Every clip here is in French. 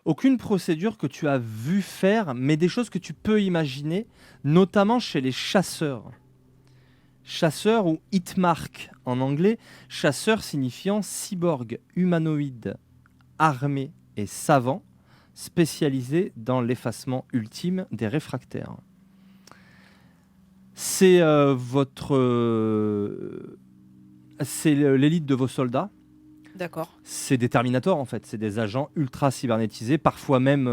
Aucune procédure que tu as vu faire, mais des choses que tu peux imaginer, notamment chez les chasseurs. Chasseur ou hitmark en anglais, chasseur signifiant cyborg, humanoïde, armé et savant, spécialisé dans l'effacement ultime des réfractaires. C'est l'élite de vos soldats. D'accord. C'est des Terminators en fait, c'est des agents ultra cybernétisés, parfois même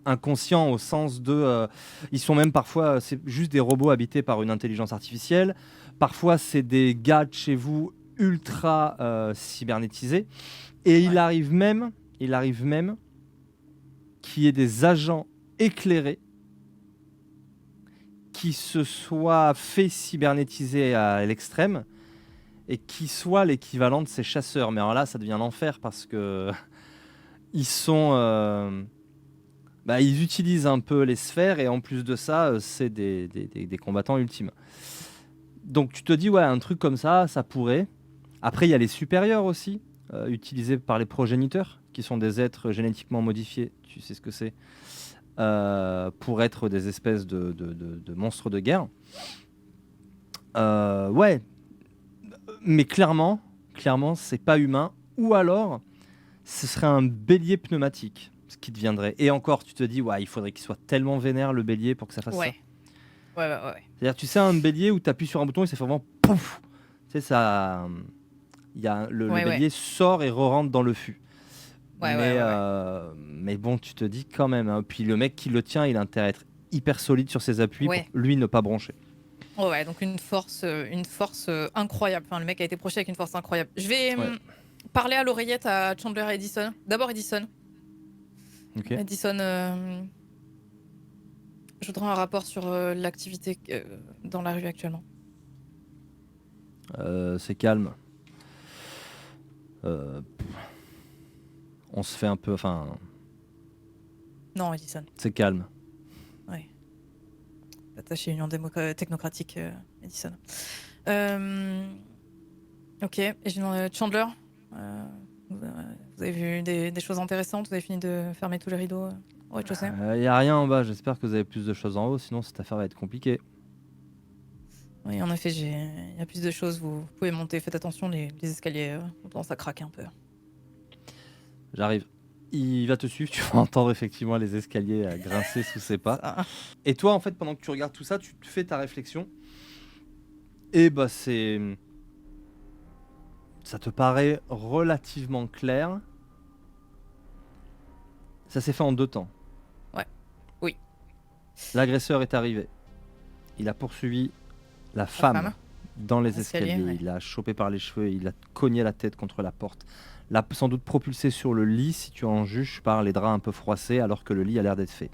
inconscients au sens de... ils sont même parfois, c'est juste des robots habités par une intelligence artificielle, parfois c'est des gars de chez vous ultra cybernétisés, et Ouais. il arrive même qu'il y ait des agents éclairés qui se soient fait cybernétiser à l'extrême, et qui soient l'équivalent de ces chasseurs. Mais alors là, ça devient l'enfer parce que ils sont, ils utilisent un peu les sphères et en plus de ça, c'est des combattants ultimes. Donc tu te dis ouais, un truc comme ça pourrait. Après, il y a les supérieurs aussi, utilisés par les progéniteurs, qui sont des êtres génétiquement modifiés. Tu sais ce que c'est, pour être des espèces de monstres de guerre. Ouais, mais clairement, c'est pas humain. Ou alors, ce serait un bélier pneumatique, ce qui deviendrait. Et encore, tu te dis, ouais, il faudrait qu'il soit tellement vénère le bélier pour que ça fasse ça. Ouais. Ouais. C'est-à-dire, tu sais, un bélier où tu appuies sur un bouton et ça fait vraiment pouf. Tu sais, ça, le Ouais. bélier sort et re-rentre dans le fût. Ouais. Mais bon, tu te dis quand même, hein. Puis le mec qui le tient, il a intérêt à être hyper solide sur ses appuis pour Ouais. lui ne pas broncher. Ouais, donc une force incroyable. Enfin, le mec a été projeté avec une force incroyable. Je vais Ouais, parler à l'oreillette à Chandler et Edison. D'abord Edison. ok. Edison, je voudrais un rapport sur l'activité dans la rue actuellement. C'est calme. On se fait un peu. Enfin, Non, Edison. c'est calme. Ouais. Attaché Union technocratique, Edison. Ok. Et j'ai demandé Chandler. Vous avez vu des choses intéressantes? Vous avez fini de fermer tous les rideaux au rez-de-chaussée? Il n'y a rien en bas, j'espère que vous avez plus de choses en haut, sinon cette affaire va être compliquée. Oui, en effet, il y a plus de choses. Vous pouvez monter. Faites attention, les escaliers ont tendance à craquer un peu. J'arrive. Il va te suivre, tu vas entendre effectivement les escaliers grincer sous ses pas. Ça. Et toi, en fait, pendant que tu regardes tout ça, tu te fais ta réflexion. Et bah c'est... Ça te paraît relativement clair. Ça s'est fait en 2 temps. Ouais. Oui. L'agresseur est arrivé. Il a poursuivi la La femme femme. dans les Escalier, escaliers. ouais. Il l'a chopé par les cheveux et il a cogné la tête contre la porte. L'a sans doute propulsé sur le lit, si tu en juges par les draps un peu froissés, alors que le lit a l'air d'être fait.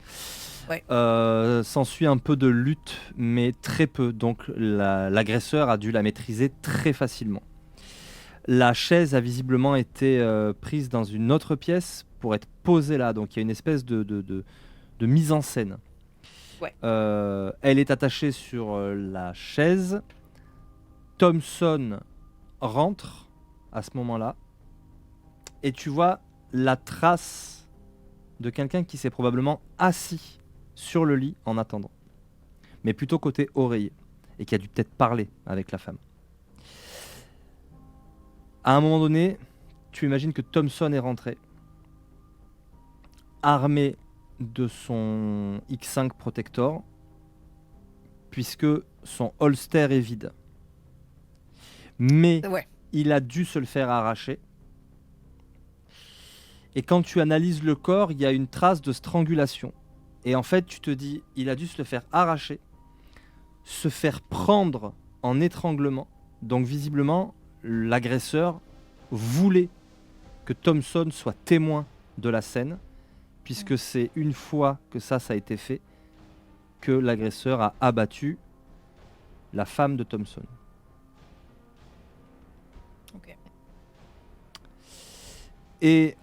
Ouais. S'ensuit un peu de lutte, mais très peu. Donc l'agresseur a dû la maîtriser très facilement. La chaise a visiblement été prise dans une autre pièce pour être posée là. Donc il y a une espèce de mise en scène. Ouais. Elle est attachée sur la chaise. Thompson rentre à ce moment-là. Et tu vois la trace de quelqu'un qui s'est probablement assis sur le lit en attendant. Mais plutôt côté oreiller. Et qui a dû peut-être parler avec la femme. À un moment donné, tu imagines que Thompson est rentré, armé de son X5 Protector, puisque son holster est vide. Mais Ouais. il a dû se le faire arracher. Et quand tu analyses le corps, il y a une trace de strangulation. Et en fait, tu te dis, il a dû se le faire arracher, se faire prendre en étranglement. Donc visiblement, l'agresseur voulait que Thompson soit témoin de la scène, puisque c'est une fois que ça a été fait que l'agresseur a abattu la femme de Thompson. Ok. Et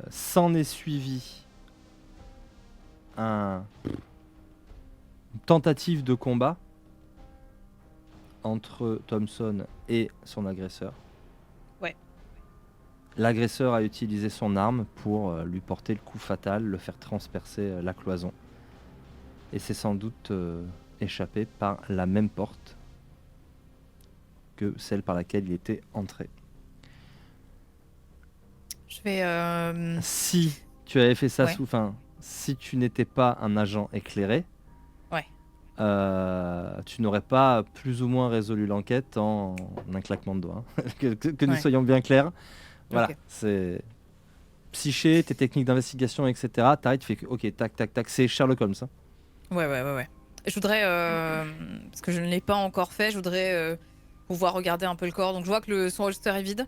s'en est suivi une tentative de combat entre Thompson et son agresseur. Ouais. L'agresseur a utilisé son arme pour lui porter le coup fatal, le faire transpercer la cloison. Et c'est sans doute échappé par la même porte que celle par laquelle il était entré. Je vais. Si tu avais fait ça Ouais. si tu n'étais pas un agent éclairé, Ouais. tu n'aurais pas plus ou moins résolu l'enquête en un claquement de doigts. Hein. que nous Ouais. soyons bien clairs. Voilà, Ok. c'est psyché, tes techniques d'investigation, etc. T'arrêtes, tu fais que, ok, tac, tac, tac, c'est Sherlock Holmes. Hein. Ouais. Je voudrais, parce que je ne l'ai pas encore fait, je voudrais pouvoir regarder un peu le corps. Donc je vois que son holster est vide.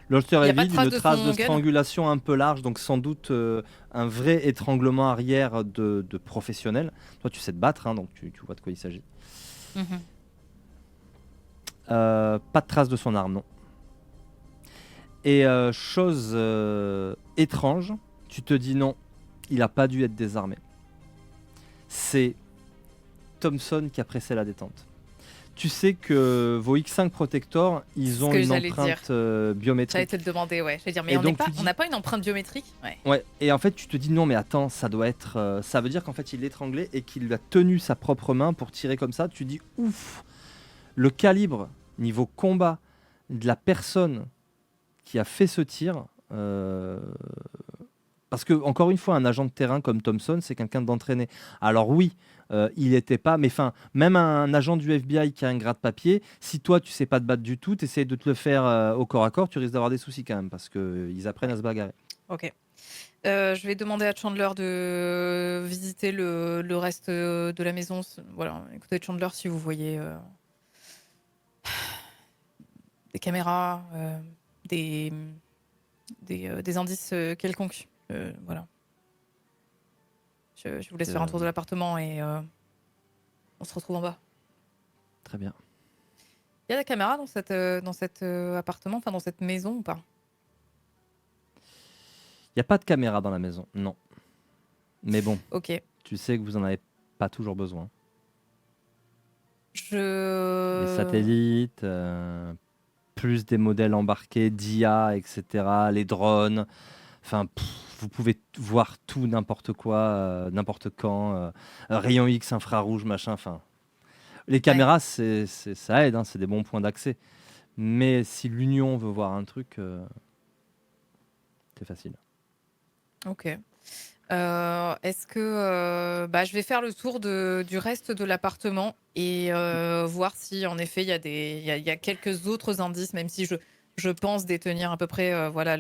L'holster Il n'y est a pas de vide, trace une de trace de son gun. strangulation un peu large, donc sans doute un vrai étranglement arrière de professionnel. Toi, tu sais te battre, hein, donc tu vois de quoi il s'agit. Mhm. Pas de trace de son arme, non. Et chose étrange, tu te dis non, il a pas dû être désarmé. C'est Thompson qui a pressé la détente. Tu sais que vos X5 Protector, C'est ils ce ont que une j'allais dire. empreinte J'allais biométrique. te le demander, ouais. Je vais dire, mais Et on n'est donc pas, tu on dis, n'a pas une empreinte biométrique. Ouais. ouais. Et en fait, tu te dis non, mais attends, ça doit être, ça veut dire qu'en fait, il l'étranglait et qu'il a tenu sa propre main pour tirer comme ça. Tu dis ouf, le calibre niveau combat de la personne qui a fait ce tir. Parce que, encore une fois, un agent de terrain comme Thompson, c'est quelqu'un d'entraîné. Alors oui, il n'était pas... Mais enfin, même un agent du FBI qui a un gratte-papier, si toi, tu sais pas te battre du tout, tu essaies de te le faire au corps à corps, tu risques d'avoir des soucis quand même, parce qu'ils apprennent Ouais. à se bagarrer. Ok. Je vais demander à Chandler de visiter le reste de la maison. Voilà. Écoutez, Chandler, si vous voyez des caméras, des, des indices quelconques, voilà. Je vous laisse faire un tour de l'appartement et on se retrouve en bas. Très bien. Il y a des caméras dans cet appartement, enfin dans cette maison ou pas? Il n'y a pas de caméra dans la maison, non. Mais bon, Ok. tu sais que vous en avez pas toujours besoin. Les Je... satellites, plus des modèles embarqués, d'IA, etc., les drones. Enfin, vous pouvez voir tout, n'importe quoi, n'importe quand. Rayon X, infrarouge, machin. Enfin, les Ouais. caméras, ça aide, hein, c'est des bons points d'accès. Mais si l'Union veut voir un truc, c'est facile. Ok. Est-ce que je vais faire le tour du reste de l'appartement et voir si en effet il y a quelques autres indices, même si je pense détenir à peu près voilà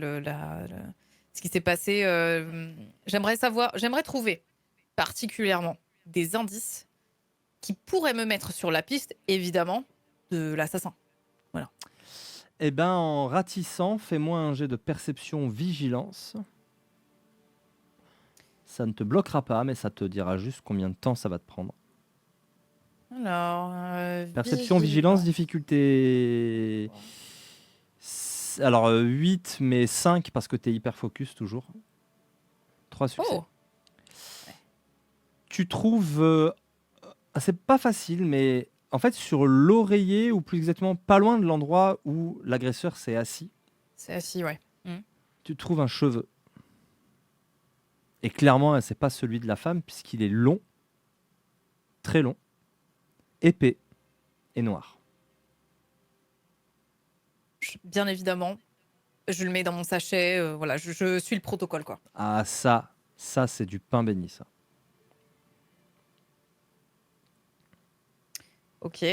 ce qui s'est passé. J'aimerais trouver particulièrement des indices qui pourraient me mettre sur la piste, évidemment, de l'assassin. Voilà. Eh ben, en ratissant, fais-moi un jet de perception vigilance. Ça ne te bloquera pas, mais ça te dira juste combien de temps ça va te prendre. Alors, Perception, vigilance, vigilance. difficulté. Alors 8, mais 5 parce que tu es hyper focus toujours. 3 succès. Oh, Tu trouves. C'est pas facile, mais en fait, sur l'oreiller, ou plus exactement pas loin de l'endroit où l'agresseur s'est assis, c'est assis, ouais. tu trouves un cheveu. Et clairement, c'est pas celui de la femme, puisqu'il est long, très long, épais et noir. Bien évidemment, je le mets dans mon sachet. Voilà, je suis le protocole, quoi. Ah, ça c'est du pain béni, ça. Ok.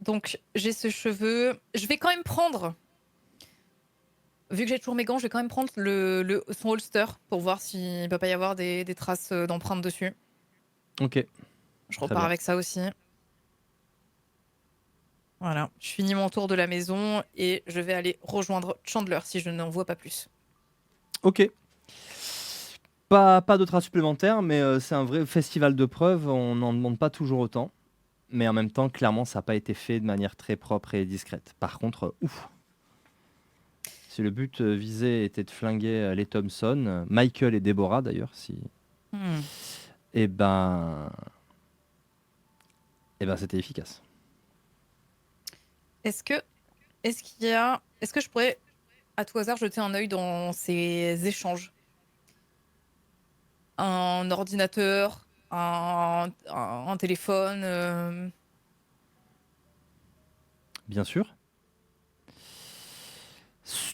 Donc, j'ai ce cheveu. Je vais quand même prendre, vu que j'ai toujours mes gants, je vais quand même prendre son holster pour voir s'il ne peut pas y avoir des traces d'empreintes dessus. Ok, Je très repars bien. avec ça aussi. Voilà, je finis mon tour de la maison et je vais aller rejoindre Chandler si je n'en vois pas plus. Ok. Pas de traces supplémentaires, mais c'est un vrai festival de preuves. On n'en demande pas toujours autant. Mais en même temps, clairement, ça n'a pas été fait de manière très propre et discrète. Par contre, ouf. Si le but visé était de flinguer les Thompson, Michael et Deborah d'ailleurs, si. Hmm. Eh ben. Eh ben, c'était efficace. Est-ce que Est-ce que je pourrais, à tout hasard, jeter un œil dans ces échanges? Un ordinateur, un téléphone, Bien sûr.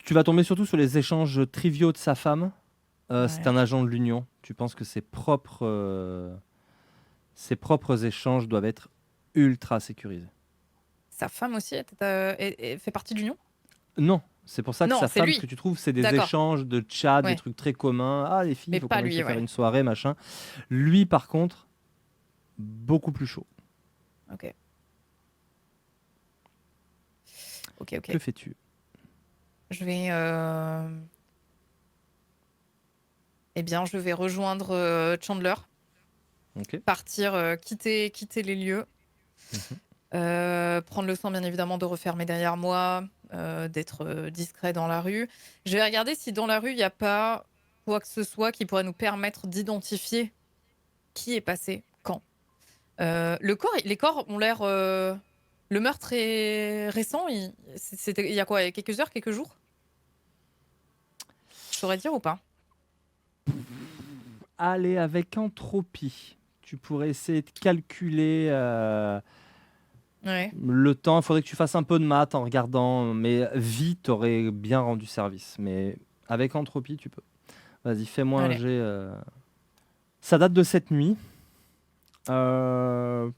Tu vas tomber surtout sur les échanges triviaux de sa femme. C'est ouais. un agent de l'Union. Tu penses que ses propres échanges doivent être ultra sécurisés. Sa femme aussi fait partie de l'union? Non, c'est pour ça que Non, sa c'est femme, ce que lui. tu trouves, c'est des D'accord, échanges de chat, des ouais, trucs très communs. Ah, les filles, il mais faut qu'on pas aille se lui, faire ouais. une soirée, machin. Lui, par contre, beaucoup plus chaud. OK. OK, Que OK. fais-tu? Je vais, eh bien, je vais rejoindre, Chandler, Ok. partir, quitter les lieux, Mhm. prendre le soin, bien évidemment, de refermer derrière moi, d'être, discret dans la rue. Je vais regarder si dans la rue, il y a pas quoi que ce soit qui pourrait nous permettre d'identifier qui est passé quand. Les corps ont l'air, le meurtre est récent, c'était il y a quoi? Il y a quelques heures, quelques jours? Je saurais dire ou pas? Allez, avec entropie, tu pourrais essayer de calculer Ouais, le temps. Il faudrait que tu fasses un peu de maths en regardant, mais vite, t'aurais bien rendu service. Mais avec entropie, tu peux. Vas-y, fais-moi un allez. jet. Ça date de cette nuit. Euh,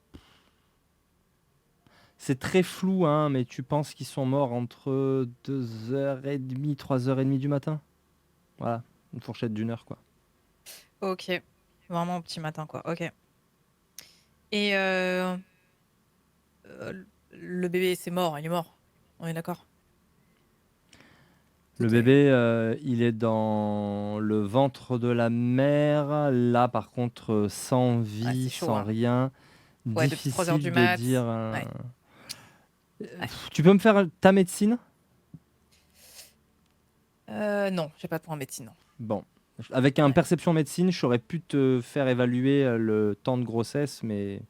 C'est très flou, hein, mais tu penses qu'ils sont morts entre 2h30, 3h30 du matin? Voilà, une fourchette d'une heure, quoi. OK. Vraiment au petit matin, quoi. OK. Et le bébé, c'est mort, il est mort. On est d'accord? Le Tout est bébé, il est dans le ventre de la mère. Là, par contre, sans ah, vie, c'est chaud, sans hein. rien. Ouais, depuis 3 heures du Difficile de dire. mat. Ouais, ouais. Tu peux me faire ta médecine? Non, j'ai pas de point en médecine, non. Bon. Avec un Ouais. perception médecine, j'aurais pu te faire évaluer le temps de grossesse, mais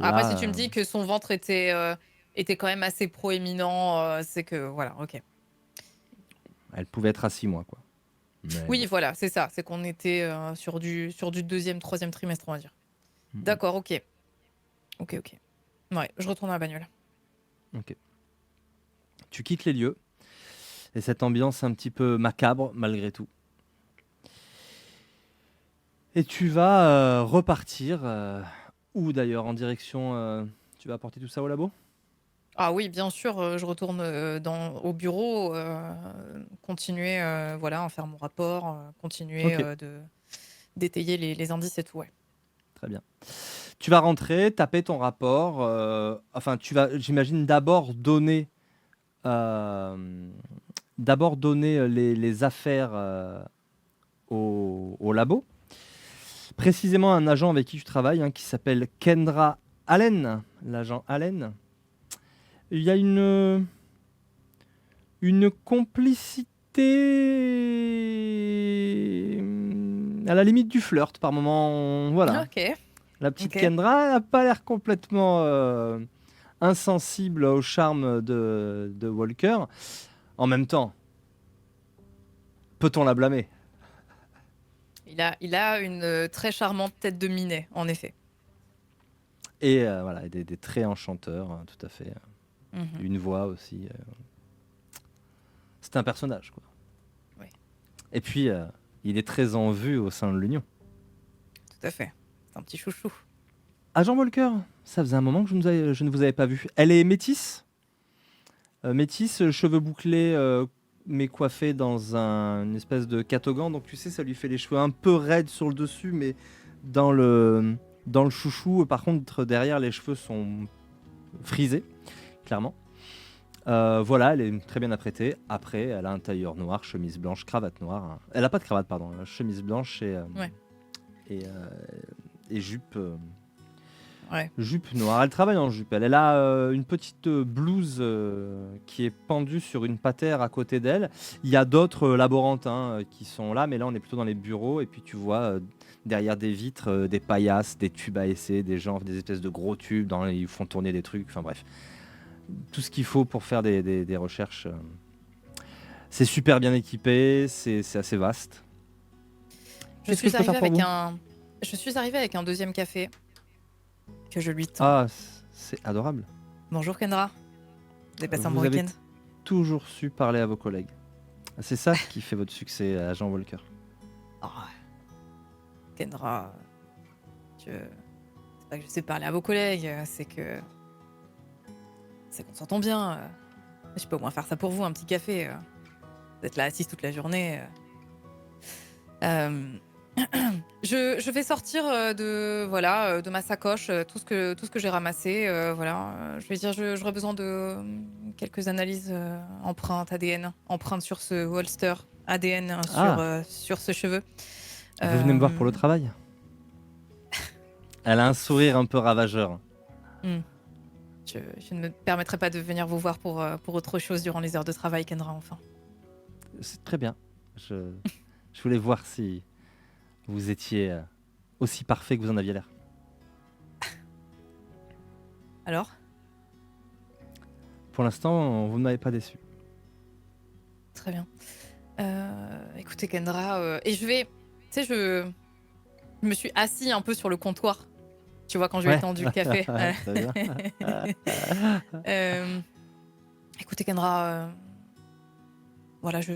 Après, si là, tu me dis que son ventre était quand même assez proéminent, c'est que voilà, OK. elle pouvait être à 6 mois, quoi. Mais Oui, bon. voilà, c'est ça, c'est qu'on était, sur du 2e, 3e trimestre, on va dire. Mm, D'accord, OK. OK, OK. Ouais, je retourne à la bagnole. ok. Tu quittes les lieux et cette ambiance un petit peu macabre malgré tout. Et tu vas repartir, où d'ailleurs? En direction, tu vas apporter tout ça au labo? Ah oui, bien sûr, je retourne, au bureau, continuer, voilà, à faire mon rapport, continuer, Ok, d'étayer les indices et tout, ouais. très bien. Tu vas rentrer, taper ton rapport, enfin tu vas, j'imagine, euh, d'abord donner les affaires au labo. Précisément un agent avec qui tu travailles, hein, qui s'appelle Kendra Allen, l'agent Allen. Il y a une complicité à la limite du flirt par moment. Voilà. OK, La petite OK. Kendra n'a pas l'air complètement insensible au charme de Walker. En même temps, peut-on la blâmer? Il a une, très charmante tête de minet, en effet. Et voilà, des traits enchanteurs, hein, tout à fait. Mmh. Une voix aussi. C'est un personnage, quoi. Oui, Et puis, il est très en vue au sein de l'Union. tout à fait. C'est un petit chouchou. Agent Walker, ça faisait un moment que je ne vous avais pas vu. Elle est métisse, métisse, cheveux bouclés, mais coiffée dans une espèce de catogan. Donc tu sais, ça lui fait les cheveux un peu raides sur le dessus, mais dans le, dans le chouchou. Par contre, derrière, les cheveux sont frisés, clairement. Voilà, elle est très bien apprêtée. Après, elle a un tailleur noir, chemise blanche, cravate noire, hein. Elle a pas de cravate, pardon. Chemise blanche Ouais, et, euh, et jupe. ouais. Jupe noire, elle travaille en jupe. Elle a une petite blouse qui est pendue sur une patère à côté d'elle. Il y a d'autres laborantins qui sont là, mais là on est plutôt dans les bureaux. Et puis tu vois derrière des vitres des paillasses, des tubes à essai, des gens, des espèces de gros tubes, ils font tourner des trucs. Enfin bref, tout ce qu'il faut pour faire des recherches. C'est super bien équipé, c'est assez vaste. Je Qu'est-ce que suis je peux faire arrivée pour avec vous? je suis arrivée avec un deuxième café que je lui tends. Ah, c'est adorable. Bonjour Kendra, vous avez passé un bon Vous avez week-end? toujours su parler à vos collègues. C'est ça qui fait votre succès à Jean Walker. Oh, Kendra, c'est pas que je sais parler à vos collègues, c'est qu'on s'entend bien. Je peux au moins faire ça pour vous, un petit café. Vous êtes là assise toute la journée. Euh, je vais sortir de ma sacoche tout ce que j'ai ramassé. Voilà. Je vais dire, j'aurais besoin de quelques analyses empreintes ADN, empreintes sur ce holster ADN Ah, sur ce cheveu. vous venez me voir pour le Euh, travail? Elle a un sourire un peu ravageur. hmm. Je ne me permettrai pas de venir vous voir pour autre chose durant les heures de travail, Kendra, enfin. C'est très bien. Je voulais voir si vous étiez aussi parfait que vous en aviez l'air. Alors, Pour l'instant, vous ne m'avez pas déçu. très bien. Écoutez, Kendra, et je vais. Tu sais, je me suis assis un peu sur le comptoir, tu vois, quand je lui ai Ouais, tendu le café. très bien. Euh, écoutez, Kendra, voilà, je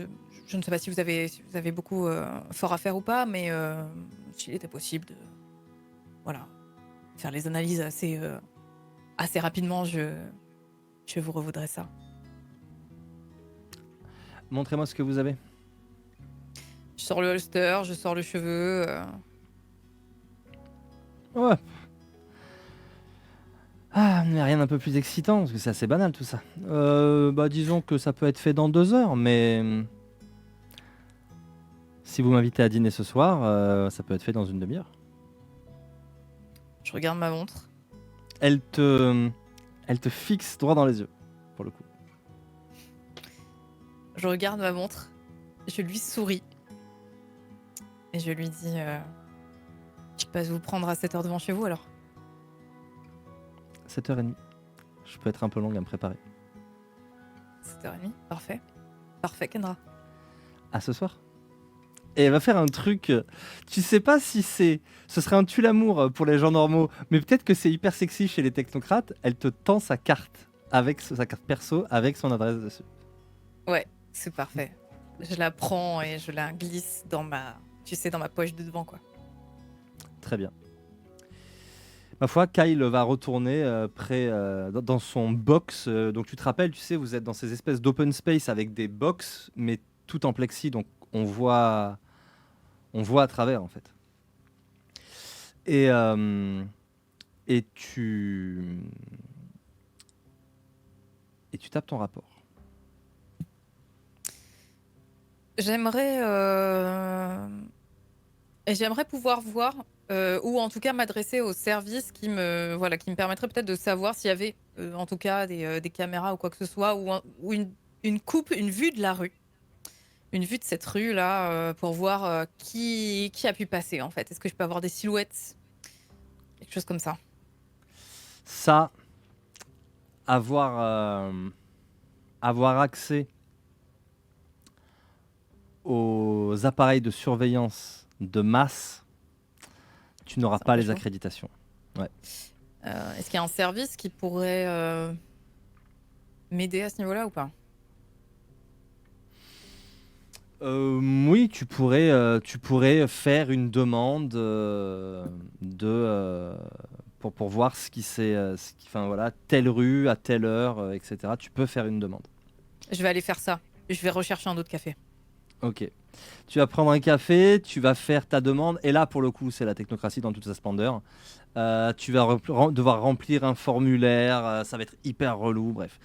ne sais pas si vous avez beaucoup fort à faire ou pas, mais s'il était possible de voilà, faire les analyses assez rapidement, je vous revaudrais ça. Montrez-moi ce que vous avez. Je sors le holster, je sors le cheveu. Ouais. Ah, mais rien d'un peu plus excitant, parce que c'est assez banal tout ça. Bah, disons que ça peut être fait dans 2 heures, mais si vous m'invitez à dîner ce soir, ça peut être fait dans une demi-heure. Je regarde ma montre. Elle te, elle te fixe droit dans les yeux, pour le coup. Je regarde ma montre. Je lui souris. Et je lui dis je passe vous prendre à 7 heures devant chez vous alors. 7h30. Je peux être un peu longue à me préparer. 7h30, parfait. Parfait, Kendra. À ce soir. Et elle va faire un truc. Tu sais pas si ce serait un tue-l'amour pour les gens normaux, mais peut-être que c'est hyper sexy chez les technocrates. Elle te tend sa carte sa carte perso avec son adresse dessus. Ouais, c'est parfait. Je la prends et je la glisse dans ma poche de devant, quoi. Très bien. Ma foi, Kyle va retourner dans son box. Donc tu te rappelles, tu sais, vous êtes dans ces espèces d'open space avec des box, mais tout en plexi, donc on voit à travers en fait. Et, euh, et tu et tu tapes ton rapport. J'aimerais j'aimerais pouvoir voir ou en tout cas m'adresser au service qui me permettrait peut-être de savoir s'il y avait en tout cas des caméras ou quoi que ce soit ou une coupe, une vue de la rue. Une vue de cette rue là pour voir qui a pu passer en fait. Est-ce que je peux avoir des silhouettes? Quelque chose comme ça. Ça, avoir, avoir accès aux appareils de surveillance de masse, tu n'auras C'est un pas peu les chaud. accréditations. Ouais. Est-ce qu'il y a un service qui pourrait m'aider à ce niveau-là ou pas? Oui, tu pourrais faire une demande pour voir enfin voilà, telle rue à telle heure, etc. Tu peux faire une demande. Je vais aller faire ça. Je vais rechercher un autre café. Ok. Tu vas prendre un café, tu vas faire ta demande, et là pour le coup c'est la technocratie dans toute sa splendeur. Tu vas devoir remplir un formulaire, ça va être hyper relou, bref.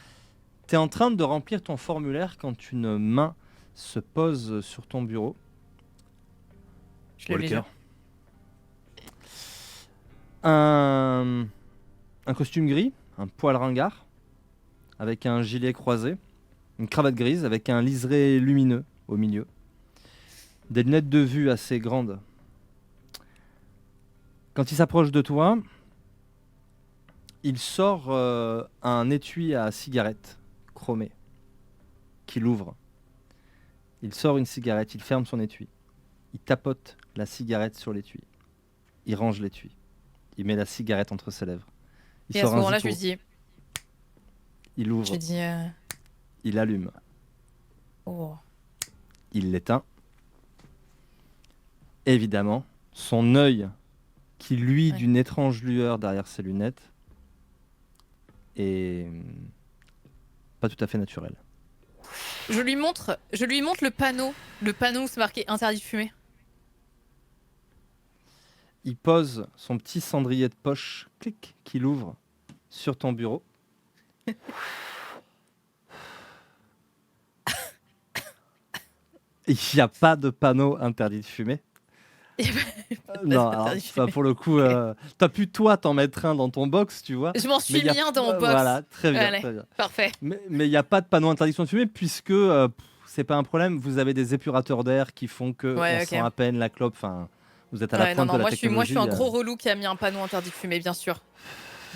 Tu es en train de remplir ton formulaire quand une main se pose sur ton bureau. Je lève les Walker. yeux. Un, un costume gris, un poil ringard, avec un gilet croisé, une cravate grise avec un liseré lumineux au milieu, des lunettes de vue assez grandes. Quand il s'approche de toi, Il sort un étui à cigarette chromé, qu'il ouvre. Il sort une cigarette, il ferme son étui. Il tapote la cigarette sur l'étui. Il range l'étui. Il met la cigarette entre ses lèvres. Il Et à ce sort un moment-là, zippo. Il je ouvre. lui dis Il allume. oh, Il l'éteint. Évidemment, son œil, qui luit ouais. d'une étrange lueur derrière ses lunettes, est pas tout à fait naturel. Je lui montre le panneau où c'est marqué interdit de fumer. Il pose son petit cendrier de poche, clic, qu'il ouvre sur ton bureau. Il n'y a pas de panneau interdit de fumer. Non, alors, Interdit de fumer. pour le coup, Ok. t'as pu toi t'en mettre un dans ton box, tu vois. Je m'en Mais suis il y a mis un dans mon box. Voilà, très bien, Allez, très bien. parfait. Mais il n'y a pas de panneau interdiction de fumer puisque c'est pas un problème. Vous avez des épurateurs d'air qui font que on Ouais, sent ok. à peine la clope. Enfin, vous êtes à la Ouais, non, pointe non, de la moi je suis technologie. un gros relou qui a mis un panneau interdit de fumer, bien sûr.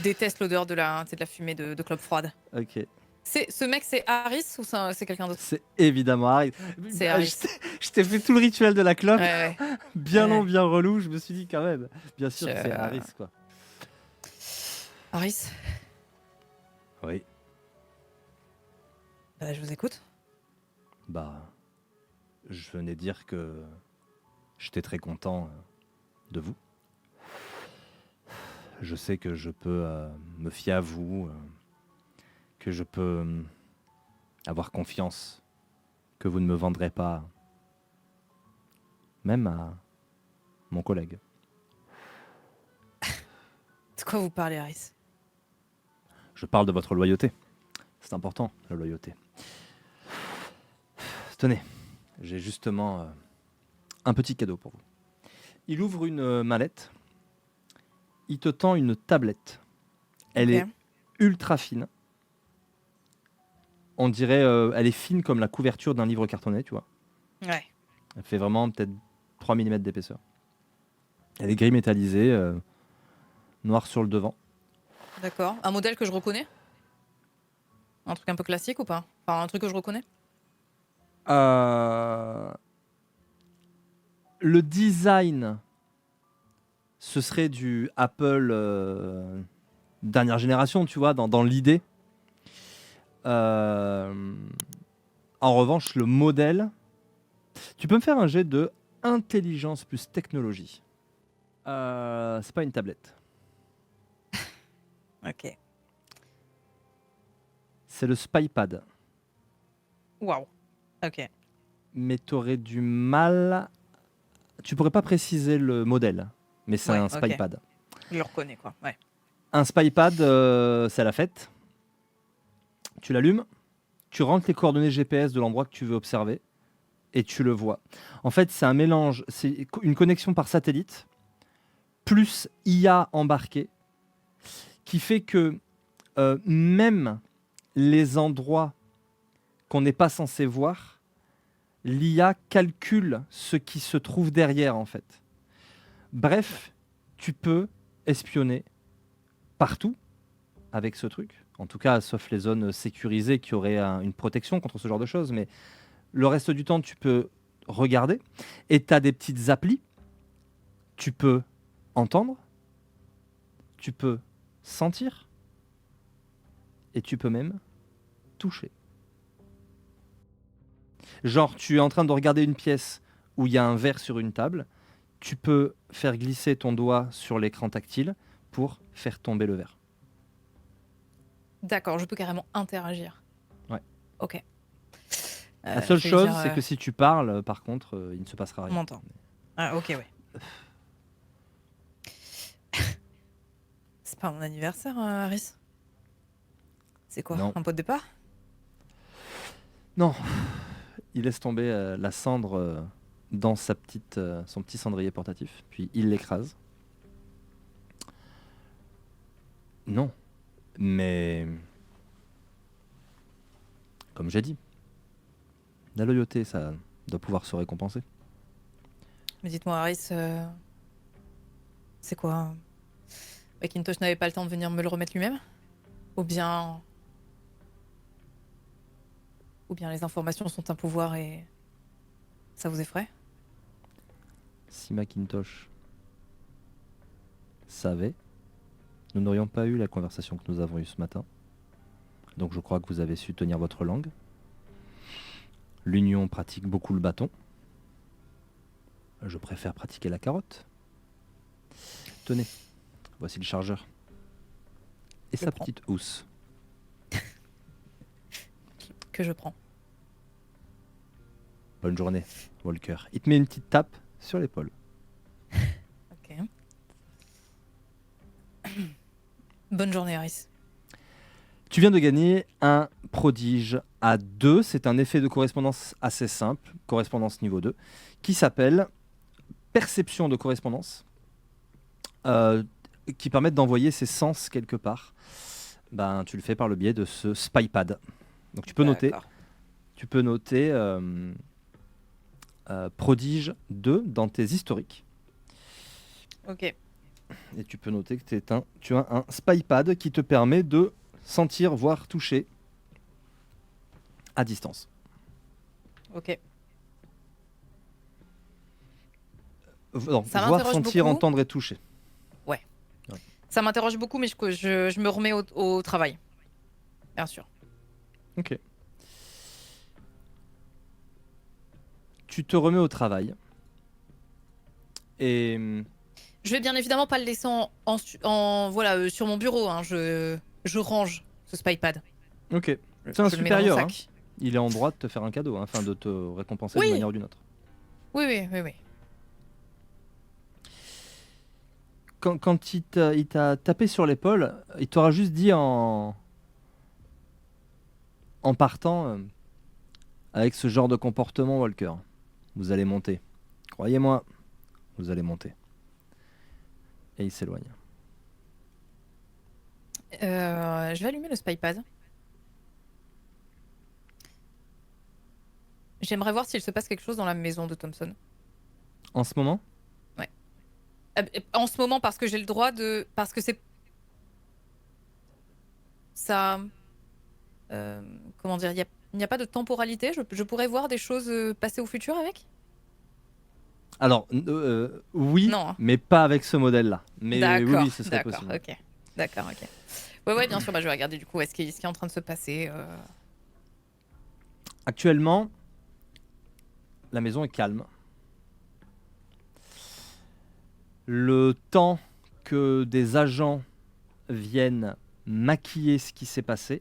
Déteste l'odeur de la fumée de clope froide. Ok. Ce mec, c'est Harris ou c'est quelqu'un d'autre? C'est évidemment Harry. C'est Harris. Je t'ai fait tout le rituel de la clope, Ouais, bien long, ouais. bien relou. Je me suis dit quand même, bien sûr, Je- c'est Harris quoi. Harris, Oui. je vous écoute. Bah, je venais dire que j'étais très content de vous. Je sais que je peux me fier à vous, que je peux avoir confiance, que vous ne me vendrez pas, même à mon collègue. De quoi vous parlez, Harris? Je parle de votre loyauté. C'est important, la loyauté. Tenez, j'ai justement un petit cadeau pour vous. Il ouvre une mallette. Il te tend une tablette. Elle Ok. est ultra fine. On dirait, elle est fine comme la couverture d'un livre cartonné, tu vois. Ouais. Elle fait vraiment peut-être 3 mm d'épaisseur. Elle est gris métallisée, noir sur le devant. D'accord. Un modèle que je reconnais? Un truc un peu classique ou pas? Enfin, un truc que je reconnais? Le design, ce serait du Apple dernière génération, tu vois, dans l'idée. En revanche, le modèle, tu peux me faire un jet de intelligence plus technologie. C'est pas une tablette. Ok. C'est le SpyPad. Waouh. Ok. Mais tu aurais du mal. Tu pourrais pas préciser le modèle, mais c'est Ouais, un ok. SpyPad. Je le reconnais, quoi. Ouais. Un SpyPad, c'est à la fête. Tu l'allumes, tu rentres les coordonnées GPS de l'endroit que tu veux observer et tu le vois. En fait, c'est un mélange, c'est une connexion par satellite plus IA embarquée qui fait que même les endroits qu'on n'est pas censé voir, l'IA calcule ce qui se trouve derrière en fait. Bref, tu peux espionner partout avec ce truc. En tout cas, sauf les zones sécurisées qui auraient une protection contre ce genre de choses. Mais le reste du temps, tu peux regarder. Et tu as des petites applis. Tu peux entendre. Tu peux sentir. Et tu peux même toucher. Genre, tu es en train de regarder une pièce où il y a un verre sur une table. Tu peux faire glisser ton doigt sur l'écran tactile pour faire tomber le verre. D'accord, je peux carrément interagir. Ouais. Ok. La seule je vais chose, dire, c'est que si tu parles, par contre, il ne se passera on rien. m'entend. Ah, ok, ouais. C'est pas mon anniversaire, Harris? C'est quoi? Non. Un pot de départ? Non, il laisse tomber la cendre dans son petit cendrier portatif, puis il l'écrase. Non, mais comme j'ai dit, la loyauté, ça doit pouvoir se récompenser. Mais dites-moi, Harris, c'est quoi? Macintosh n'avait pas le temps de venir me le remettre lui-même? Ou bien... Ou bien les informations sont un pouvoir et ça vous effraie? Si Macintosh savait, nous n'aurions pas eu la conversation que nous avons eue ce matin. Donc je crois que vous avez su tenir votre langue. L'Union pratique beaucoup le bâton. Je préfère pratiquer la carotte. Tenez, voici le chargeur. Et Je sa prends. petite housse. Que je prends. Bonne journée, Walker. Il te met une petite tape sur l'épaule. Ok. Bonne journée, Harris. Tu viens de gagner un prodige à 2. C'est un effet de correspondance assez simple, correspondance niveau 2, qui s'appelle perception de correspondance, qui permet d'envoyer ses sens quelque part. Ben, tu le fais par le biais de ce spypad. Donc tu peux noter, D'accord. prodige 2 dans tes historiques. Ok. Et tu peux noter que tu as un spypad qui te permet de sentir, voir, toucher à distance. Ok. Non, Ça voir, m'interroge sentir, beaucoup. entendre et toucher. Ça m'interroge beaucoup, mais je me remets au travail. Bien sûr. Ok. Tu te remets au travail. Et Je vais bien évidemment pas le laisser voilà, sur mon bureau. Hein. Je range ce spypad. ok. Je, C'est un je le mets dans mon supérieur. Hein. sac. Il est en droit de te faire un cadeau, hein, afin de te récompenser Oui. d'une manière ou d'une autre. Oui, oui, oui, oui. Quand il t'a tapé sur l'épaule, il t'aura juste dit en partant, avec ce genre de comportement, Walker, vous allez monter. Croyez-moi, vous allez monter. Et il s'éloigne. Je vais allumer le spypad. J'aimerais voir s'il se passe quelque chose dans la maison de Thompson. En ce moment, En ce moment, parce que j'ai le droit de... Parce que c'est... Ça... comment dire? Il n'y a pas de temporalité. Je pourrais voir des choses passer au futur avec? alors, oui, Non. Hein. mais pas avec ce modèle-là. Mais oui, D'accord, oui, ce serait d'accord, possible. ok. D'accord, ok. Ouais, ouais, bien sûr, bah, je vais regarder du coup, ce qui est en train de se passer. Actuellement, la maison est calme. Le temps que des agents viennent maquiller ce qui s'est passé,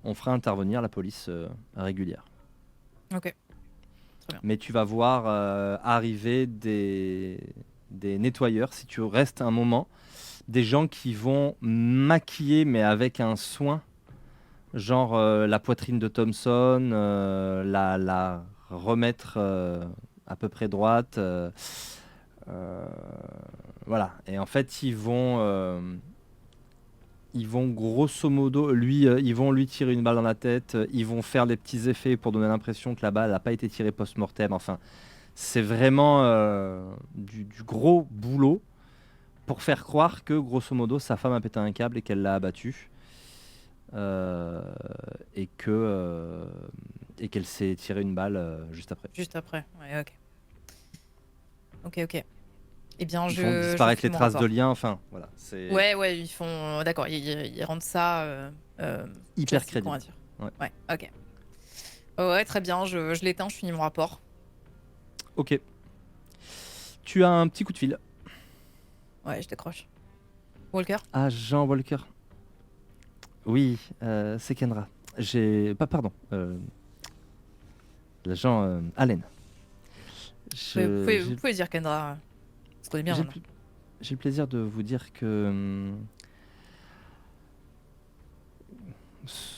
on fera intervenir la police régulière. Ok. Mais tu vas voir arriver des nettoyeurs, si tu restes un moment, des gens qui vont maquiller, mais avec un soin, genre la poitrine de Thompson, la remettre à peu près droite. Voilà. Et en fait, ils vont grosso modo, ils vont lui tirer une balle dans la tête, ils vont faire des petits effets pour donner l'impression que la balle n'a pas été tirée post-mortem. Enfin, c'est vraiment du gros boulot pour faire croire que, grosso modo, sa femme a pété un câble et qu'elle l'a abattu. Et qu'elle s'est tiré une balle juste après. Juste après, ouais, ok. Ok, ok. Eh bien, Ils font je disparaître fais les mon traces de rapport. lien, enfin, voilà. C'est Ouais, ouais, ils font... D'accord, ils rendent ça hyper classique, on crédible. va dire. Ouais. Ouais, ok. Ouais, très bien, je l'éteins, je finis mon rapport. Ok. Tu as un petit coup de fil. Ouais, je décroche. Walker? Ah, Jean Walker. Oui, c'est Kendra. Pardon. L'agent Allen. Vous pouvez dire Kendra. On se connaît bien maintenant. J'ai le plaisir de vous dire que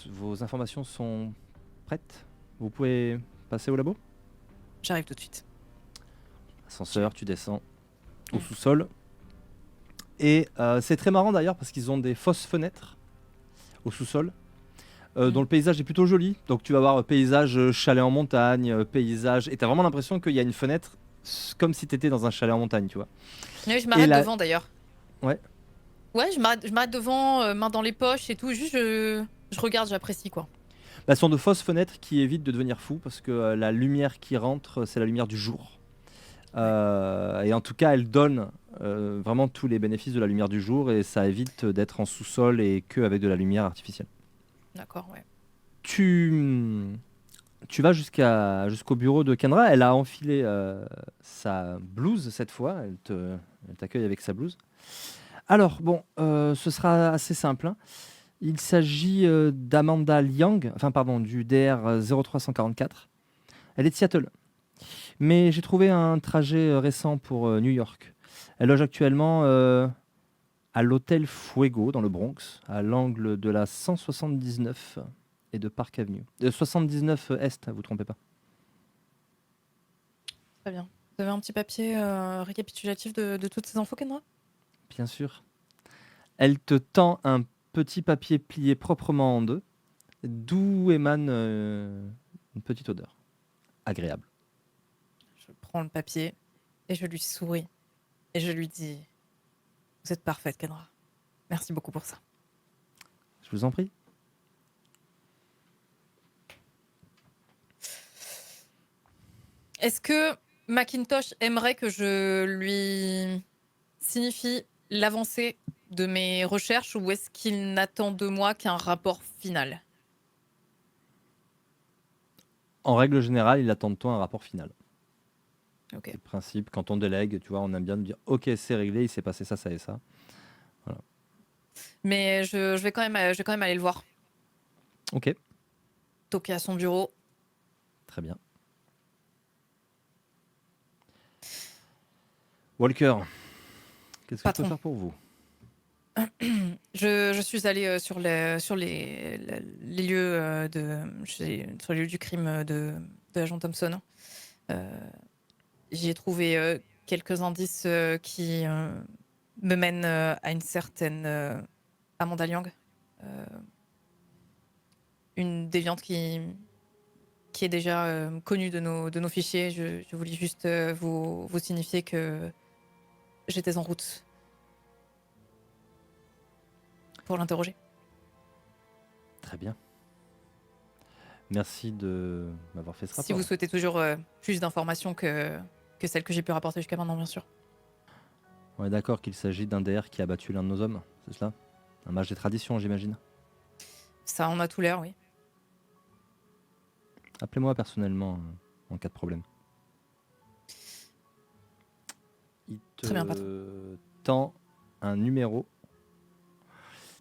vos informations sont prêtes. Vous pouvez passer au labo. J'arrive tout de suite. Ascenseur, tu descends au sous-sol. Et c'est très marrant d'ailleurs parce qu'ils ont des fausses fenêtres au sous-sol. Dont le paysage est plutôt joli. Donc tu vas voir paysage chalet en montagne, paysage... Et tu as vraiment l'impression qu'il y a une fenêtre comme si tu étais dans un chalet en montagne, tu vois. Oui, je Et m'arrête là, devant d'ailleurs. ouais, Ouais, je m'arrête devant, main dans les poches et tout. Juste, je regarde, j'apprécie quoi. bah, ce sont de fausses fenêtres qui évitent de devenir fou parce que la lumière qui rentre, c'est la lumière du jour. Ouais, Et en tout cas, elle donne vraiment tous les bénéfices de la lumière du jour et ça évite d'être en sous-sol et que avec de la lumière artificielle. d'accord, ouais. Tu, tu vas jusqu'au bureau de Kendra. Elle a enfilé sa blouse cette fois. Elle t'accueille avec sa blouse. Alors, bon, ce sera assez simple, hein. Il s'agit d'Amanda Liang, enfin pardon, du DR 0344. Elle est de Seattle. Mais j'ai trouvé un trajet récent pour New York. Elle loge actuellement à l'hôtel Fuego dans le Bronx, à l'angle de la 179 et de Park Avenue. 79 Est, vous trompez pas. Très bien. Vous avez un petit papier récapitulatif de toutes ces infos, Kendra? Bien sûr. Elle te tend un petit papier plié proprement en deux, d'où émane une petite odeur agréable. Je prends le papier et je lui souris. Et je lui dis, vous êtes parfaite, Kendra. Merci beaucoup pour ça. Je vous en prie. Est-ce que Macintosh aimerait que je lui signifie l'avancée de mes recherches ou est-ce qu'il n'attend de moi qu'un rapport final? En règle générale, il attend de toi un rapport final. Ok. C'est le principe, quand on délègue, tu vois, on aime bien dire ok, c'est réglé, il s'est passé ça, ça et ça. Voilà. Mais je vais je vais quand même aller le voir. Ok, Toquer à son bureau. très bien. Walker, qu'est-ce que je peux Patron, faire pour vous? je suis allée sur les lieux sur les lieux du crime de l'agent Thompson. Euh, J'y ai trouvé quelques indices qui me mènent à une certaine Amanda Liang, euh, une déviante qui est déjà connue de nos fichiers. Je voulais juste vous signifier que j'étais en route pour l'interroger. Très bien. Merci de m'avoir fait ce Si rapport. vous souhaitez toujours plus d'informations que celles que j'ai pu rapporter jusqu'à maintenant, bien sûr. On est d'accord qu'il s'agit d'un DR qui a battu l'un de nos hommes, c'est cela? Un match des traditions, j'imagine. Ça en a tout l'air, oui. Appelez-moi personnellement en cas de problème. Il Très bien, patron. te tend un numéro.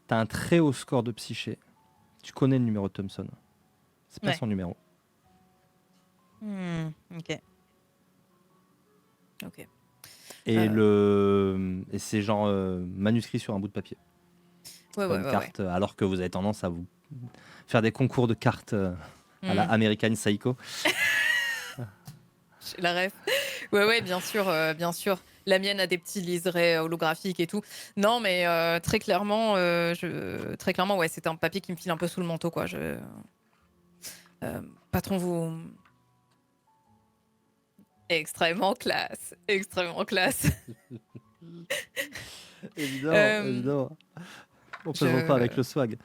T'as un très haut score de psyché. Tu connais le numéro de Thompson. C'est pas Ouais. son numéro. Ok. Ok. Et, Euh, et c'est genre manuscrit sur un bout de papier. C'est ouais, pas ouais, une ouais, ouais. carte, alors que vous avez tendance à vous faire des concours de cartes à la Hmm. American Psycho. J'ai la ref. Ouais, ouais, bien sûr, bien sûr. La mienne a des petits liserés holographiques et tout. Non, mais très clairement, ouais, c'est un papier qui me file un peu sous le manteau, quoi. Patron, vous extrêmement classe, extrêmement classe. Évidemment, Euh, évidemment. On plaisante pas avec je, le swag.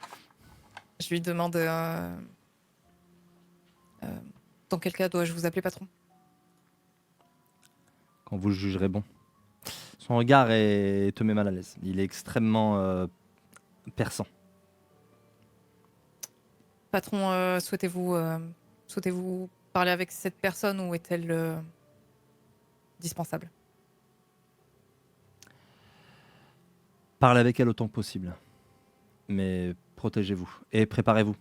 je lui demande euh, dans quel cas dois-je vous appeler patron? Quand vous le jugerez bon. Son regard te met mal à l'aise. Il est extrêmement perçant. Patron, souhaitez-vous parler avec cette personne ou est-elle dispensable? Parlez avec elle autant que possible. Mais protégez-vous. Et préparez-vous.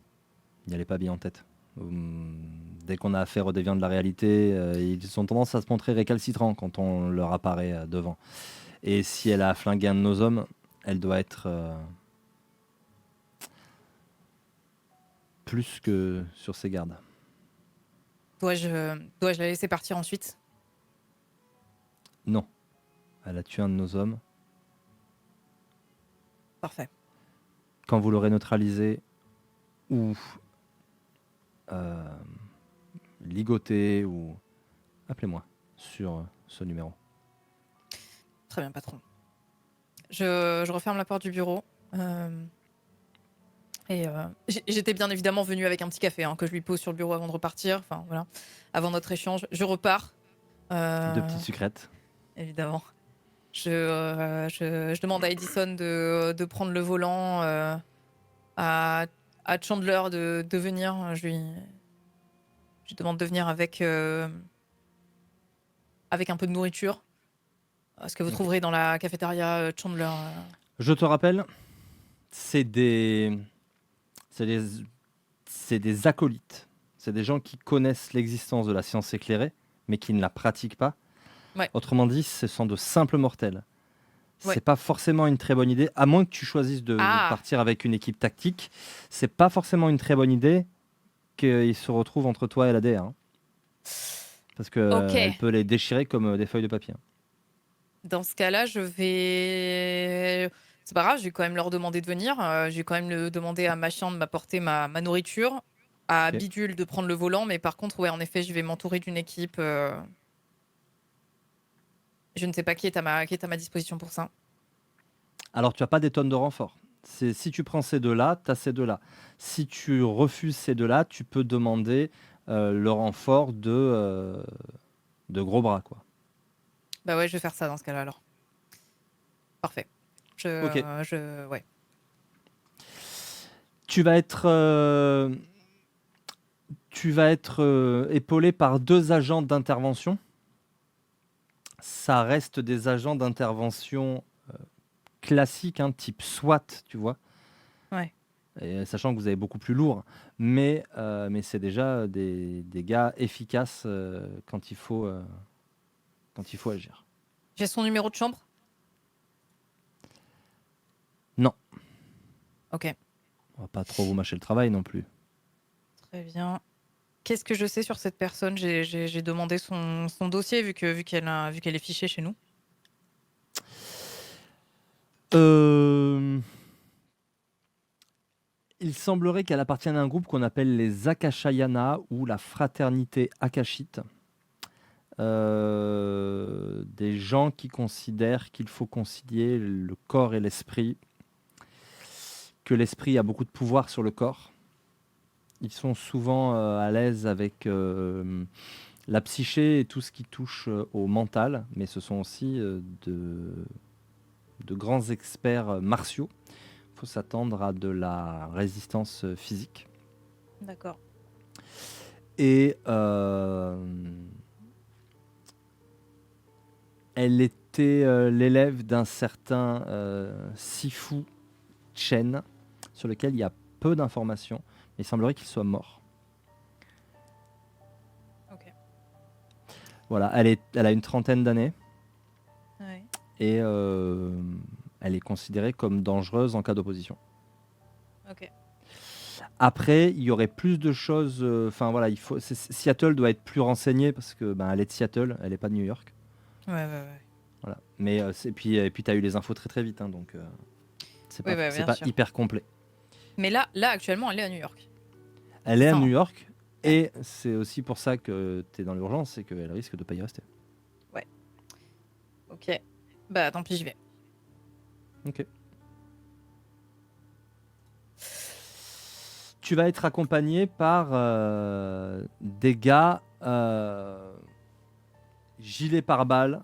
N'y allez pas bien en tête. Dès qu'on a affaire aux déviants de la réalité, ils ont tendance à se montrer récalcitrants quand on leur apparaît devant. Et si elle a flingué un de nos hommes, elle doit être plus que sur ses gardes. Dois-je la laisser partir ensuite? Non, elle a tué un de nos hommes. Parfait. Quand vous l'aurez neutralisé ou ligoté ou appelez-moi sur ce numéro. Très bien, patron. Je referme la porte du bureau. J'étais bien évidemment venue avec un petit café que je lui pose sur le bureau avant de repartir. Enfin, voilà. Avant notre échange. Je repars. 2 petites sucrètes. Évidemment. Je demande à Edison de prendre le volant, à Chandler de venir. Je demande de venir avec un peu de nourriture. Ce que vous Ok. trouverez dans la cafétéria Chandler. Je te rappelle, c'est des acolytes. C'est des gens qui connaissent l'existence de la science éclairée, mais qui ne la pratiquent pas. Ouais. Autrement dit, ce sont de simples mortels. Ouais. C'est pas forcément une très bonne idée, à moins que tu choisisses de partir avec une équipe tactique. C'est pas forcément une très bonne idée qu'ils se retrouvent entre toi et la DR. Parce qu'elle peut les déchirer comme des feuilles de papier. Dans ce cas-là, je vais... C'est pas grave, je vais quand même leur demander de venir. Je vais quand même demander à Machin de m'apporter ma nourriture, à Bidule de prendre le volant, mais par contre, ouais, en effet, je vais m'entourer d'une équipe. Je ne sais pas qui est à ma disposition pour ça. Alors, tu n'as pas des tonnes de renforts. Si tu prends ces deux-là, tu as ces deux-là. Si tu refuses ces deux-là, tu peux demander le renfort de gros bras, quoi. Bah ouais, je vais faire ça dans ce cas-là, alors. Parfait. Ok. Ouais. Tu vas être épaulé par 2 agents d'intervention. Ça reste des agents d'intervention classiques, type SWAT, tu vois. Ouais. Et sachant que vous avez beaucoup plus lourd, mais c'est déjà des gars efficaces quand il faut agir. J'ai son numéro de chambre? Non. Ok. On va pas trop vous mâcher le travail non plus. Très bien. Qu'est-ce que je sais sur cette personne? J'ai demandé son dossier vu qu'elle est fichée chez nous. Il semblerait qu'elle appartienne à un groupe qu'on appelle les Akashayana ou la fraternité akashite. Des gens qui considèrent qu'il faut concilier le corps et l'esprit, que l'esprit a beaucoup de pouvoir sur le corps. Ils sont souvent à l'aise avec la psyché et tout ce qui touche au mental, mais ce sont aussi de grands experts martiaux. Il faut s'attendre à de la résistance physique. D'accord. Et elle était l'élève d'un certain Sifu Chen, sur lequel il y a peu d'informations, mais il semblerait qu'il soit mort. Ok. Voilà, elle a une 30aine d'années. Ouais. Et elle est considérée comme dangereuse en cas d'opposition. Ok. Après, il y aurait plus de choses. Enfin voilà, Seattle doit être plus renseigné parce que elle est de Seattle, elle n'est pas de New York. Ouais. Voilà. Mais puis tu as eu les infos très très vite, donc c'est pas sûr. hyper complet. Mais là, actuellement, elle est à New York. Elle est à Ça, New York et c'est aussi pour ça que tu es dans l'urgence, c'est qu'elle risque de pas y rester. Ouais. Ok. Bah tant pis, j'y vais. Ok. Tu vas être accompagné par des gars gilet pare-balles,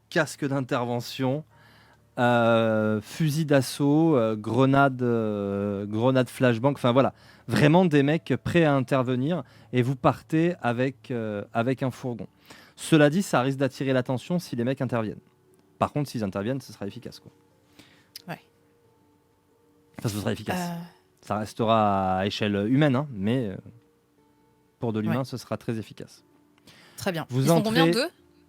casque d'intervention, fusil d'assaut, grenade flashbang. Enfin voilà, vraiment des mecs prêts à intervenir et vous partez avec un fourgon. Cela dit, ça risque d'attirer l'attention si les mecs interviennent. Par contre, s'ils interviennent, ce sera efficace, quoi. Ouais. Enfin, ce sera efficace. Ça restera à échelle humaine, mais pour de l'humain, ce sera très efficace. Très bien. Ils sont combien, 2?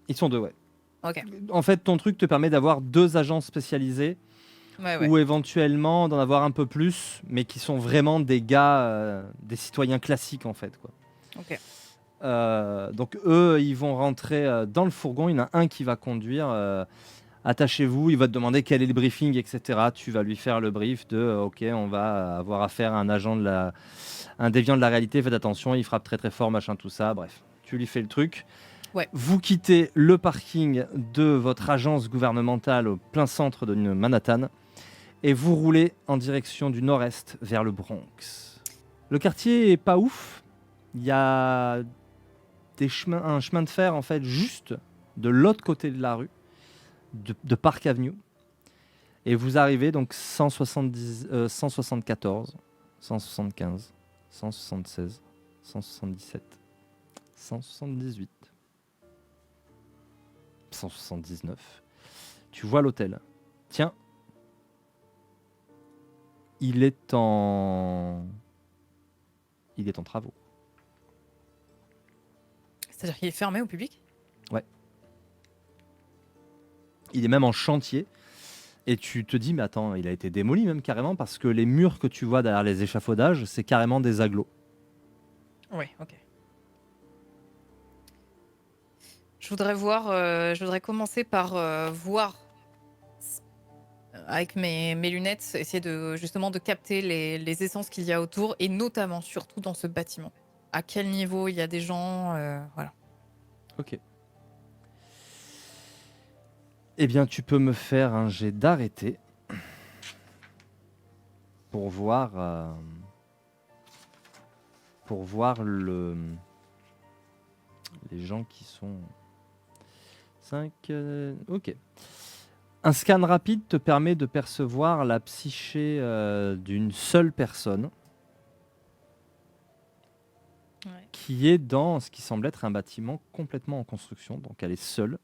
Ils sont 2, ouais. Ok. En fait, ton truc te permet d'avoir 2 agents spécialisés ou éventuellement d'en avoir un peu plus, mais qui sont vraiment des gars, des citoyens classiques, en fait, quoi. Ok. Donc eux, ils vont rentrer dans le fourgon. Il y en a un qui va conduire. Attachez-vous, il va te demander quel est le briefing, etc. Tu vas lui faire le brief de OK, on va avoir affaire à un déviant de la réalité, faites attention, il frappe très très fort, machin, tout ça. Bref, tu lui fais le truc. Ouais. Vous quittez le parking de votre agence gouvernementale au plein centre de Manhattan et vous roulez en direction du nord-est vers le Bronx. Le quartier est pas ouf. Il y a un chemin de fer en fait juste de l'autre côté de la rue, de Park Avenue. Et vous arrivez donc 174, 175, 176, 177, 178, 179. Tu vois l'hôtel. Tiens, il est en travaux. C'est-à-dire qu'il est fermé au public? Ouais. Il est même en chantier. Et tu te dis, mais attends, il a été démoli même carrément parce que les murs que tu vois derrière les échafaudages, c'est carrément des agglos. Oui, ok. Je voudrais commencer par voir avec mes lunettes, essayer justement de capter les essences qu'il y a autour et notamment, surtout dans ce bâtiment. À quel niveau il y a des gens, voilà. Ok. Eh bien, tu peux me faire un jet d'arrêté pour voir les gens qui sont 5. Ok. Un scan rapide te permet de percevoir la psyché d'une seule personne Ouais. qui est dans ce qui semble être un bâtiment complètement en construction. Donc elle est seule.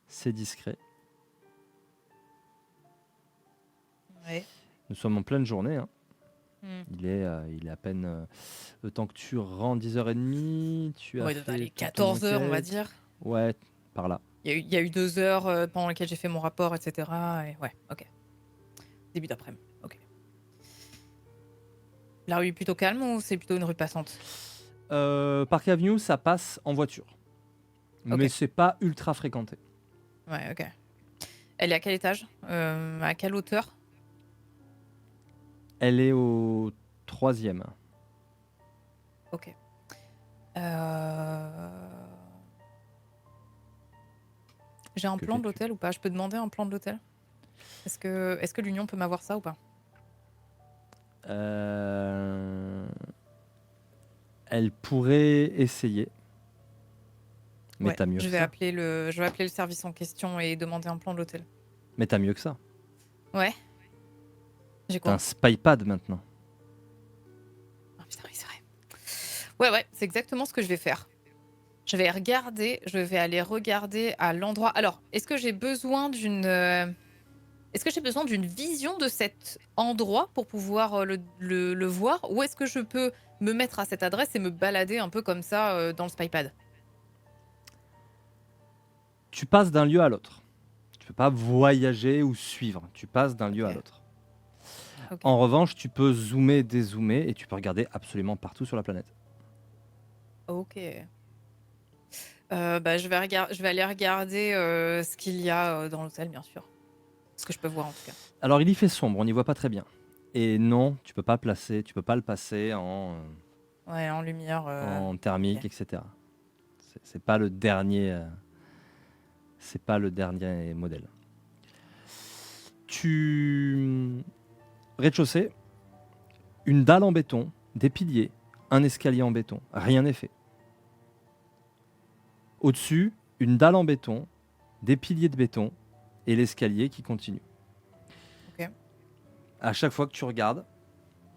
C'est discret. Ouais. Nous sommes en pleine journée. Hein. Hmm. Il est à peine... le temps que tu rentres 10h30, tu as Ouais, fait allez, toute ton 14 heures, on va enquête. dire. Ouais, par là. Il y a eu 2 heures pendant lesquelles j'ai fait mon rapport, etc. Et ouais, ok. Début d'après-midi. Ok. La rue est plutôt calme ou c'est plutôt une rue passante? Park Avenue, ça passe en voiture. Mais Ok. c'est pas ultra fréquenté. Ouais, ok. Elle est à quel étage? À quelle hauteur? Elle est au 3e. Ok. Euh, J'ai un Que plan de fais-tu? l'hôtel ou pas? Je peux demander un plan de l'hôtel? Est-ce que l'Union peut m'avoir ça ou pas? Euh, Elle pourrait essayer. Mais Ouais, t'as mieux que ça. je vais appeler le service en question et demander un plan de l'hôtel. Mais t'as mieux que ça. Ouais, j'ai T'as un quoi? spypad maintenant. Ah putain, oui, c'est vrai. Ouais, ouais, c'est exactement ce que je vais faire. Je vais aller regarder à l'endroit. Alors, est-ce que j'ai besoin d'une vision de cet endroit pour pouvoir le voir? Ou est-ce que je peux me mettre à cette adresse et me balader un peu comme ça dans le Spypad? Tu passes d'un lieu à l'autre. Tu peux pas voyager ou suivre. Tu passes d'un lieu à Ok, l'autre. ok, En revanche, tu peux zoomer, dézoomer et tu peux regarder absolument partout sur la planète. ok. Bah, je vais aller regarder ce qu'il y a dans l'hôtel, bien sûr. Ce que je peux voir en tout cas. Alors, il y fait sombre, on n'y voit pas très bien. Et non, tu peux pas le passer Ouais, en lumière. en Ok. thermique, etc. C'est pas le dernier, c'est pas le dernier modèle. Tu rez-de-chaussée, une dalle en béton, des piliers, un escalier en béton, rien n'est fait. Au-dessus, une dalle en béton, des piliers de béton et l'escalier qui continue. Ok. À chaque fois que tu regardes,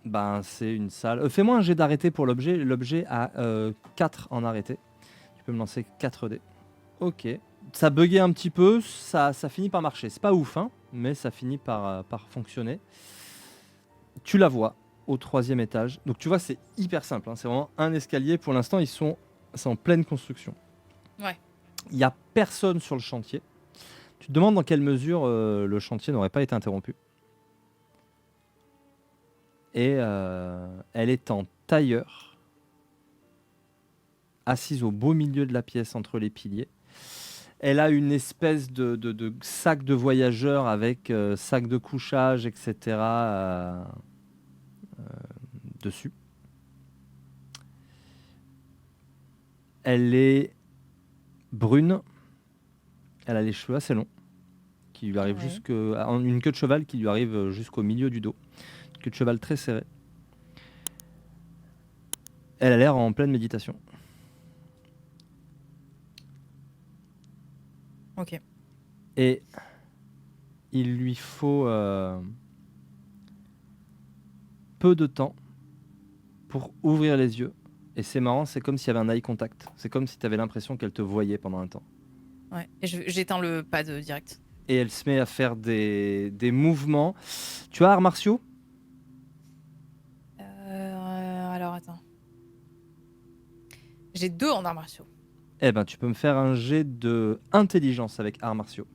ben c'est une salle. Fais-moi un jet d'arrêté pour l'objet. L'objet a 4 en arrêté. Tu peux me lancer 4 dés. Ok. Ça buguait un petit peu, ça finit par marcher. C'est pas ouf, hein, mais ça finit par fonctionner. Tu la vois au 3e étage. Donc tu vois, c'est hyper simple. Hein. C'est vraiment un escalier. Pour l'instant, c'est en pleine construction. Ouais. Il n'y a personne sur le chantier. Tu te demandes dans quelle mesure le chantier n'aurait pas été interrompu. Et elle est en tailleur, assise au beau milieu de la pièce entre les piliers. Elle a une espèce de sac de voyageur avec sac de couchage, etc. Dessus. Elle est brune. Elle a les cheveux assez longs, qui lui arrivent Ouais. une queue de cheval qui lui arrive jusqu'au milieu du dos. Une queue de cheval très serrée. Elle a l'air en pleine méditation. Ok. Et il lui faut peu de temps pour ouvrir les yeux. Et c'est marrant, c'est comme s'il y avait un eye contact. C'est comme si tu avais l'impression qu'elle te voyait pendant un temps. Ouais. Et j'éteins le pad direct. Et elle se met à faire des mouvements. Tu as arts martiaux? Alors attends. J'ai 2 en arts martiaux. Eh ben, tu peux me faire un jet de intelligence avec arts martiaux.